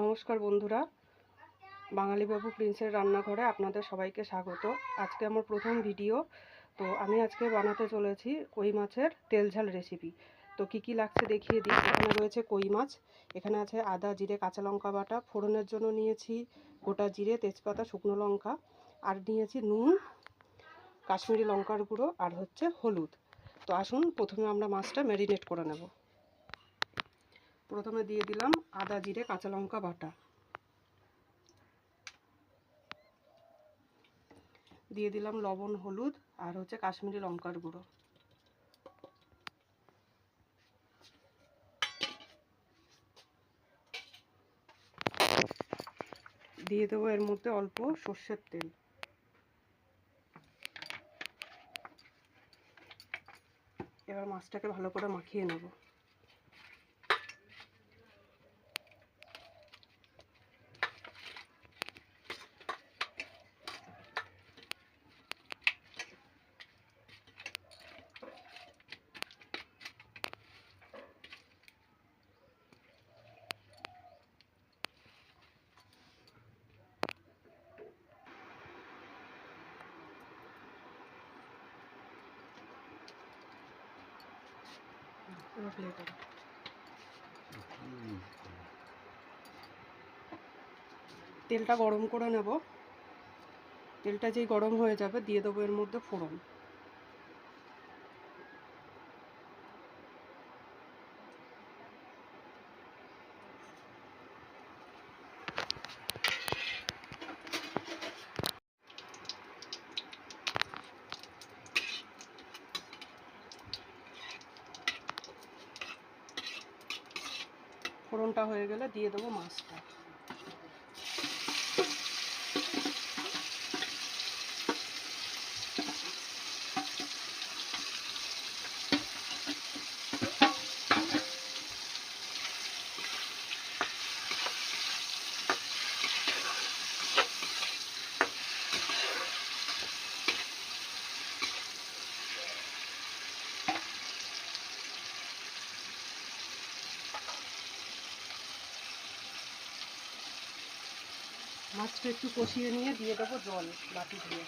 নমস্কার বন্ধুরা, বাঙালি বাবু প্রিন্সের রান্নাঘরে আপনাদের সবাইকে স্বাগত। আজকে আমার প্রথম ভিডিও। তো আমি আজকে বানাতে চলেছি কই মাছের তেল ঝাল রেসিপি। তো কি কি লাগছে দেখিয়ে দিই। এখানে রয়েছে কই মাছ, এখানে আছে আদা জিরে কাঁচা লঙ্কা বাটা, ফোড়নের জন্য নিয়েছি গোটা জিরে তেজপাতা শুকনো লঙ্কা, আর নিয়েছি নুন কাশ্মীরি লঙ্কার গুঁড়ো আর হচ্ছে হলুদ। তো আসুন প্রথমে আমরা মাছটা ম্যারিনেট করে নেব। প্রথমে দিয়ে দিলাম আদা জিরে কাঁচা লঙ্কা বাটা, দিয়ে দিলাম লবণ হলুদ আর হচ্ছে কাশ্মীরি লঙ্কার গুঁড়ো, দিয়ে দেবো এর মধ্যে অল্প সর্ষের তেল, এবার মাছটাকে ভালো করে মাখিয়ে নেব। তেলটা গরম করে নেব। তেলটা যেই গরম হয়ে যাবে দিয়ে দেবো এর মধ্যে ফোড়ন, ফোড়নটা হয়ে গেলে দিয়ে দেবো মাছটা। মাছটা একটু কষিয়ে নিয়ে দিয়ে দেবো জল বাটি দিয়ে।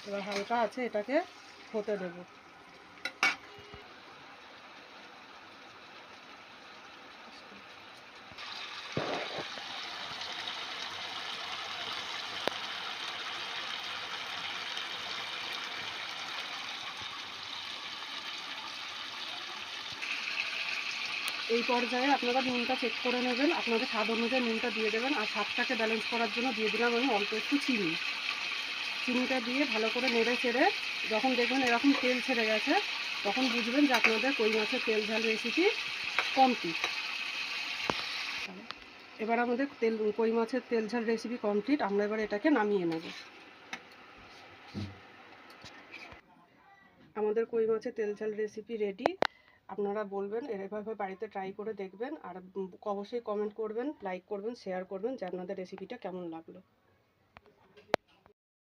এবার হালকা আছে এটাকে হতে দেবো। এই পর্যায়ে আপনারা নুনটা চেক করে নেবেন, আপনাদের স্বাদ অনুযায়ী নুনটা দিয়ে দেবেন। আর স্বাদটাকে ব্যালেন্স করার জন্য দিয়ে দিলাম আমি অল্প একটু চিনি। চিনিটা দিয়ে ভালো করে নেড়ে চেড়ে যখন দেখবেন এরকম তেল ছেড়ে গেছে তখন বুঝবেন যে আপনাদের কই মাছের তেল ঝাল রেসিপি কমপ্লিট। এবার আমাদের কই মাছের তেল ঝাল রেসিপি কমপ্লিট। আমরা এবার এটাকে নামিয়ে নেব। আমাদের কই মাছের তেল ঝাল রেসিপি রেডি। আপনারা বলবেন এভাবে বাড়িতে ট্রাই করে দেখবেন, আর অবশ্যই কমেন্ট করবেন, লাইক করবেন, শেয়ার করবেন যে আপনাদের রেসিপিটা কেমন লাগলো।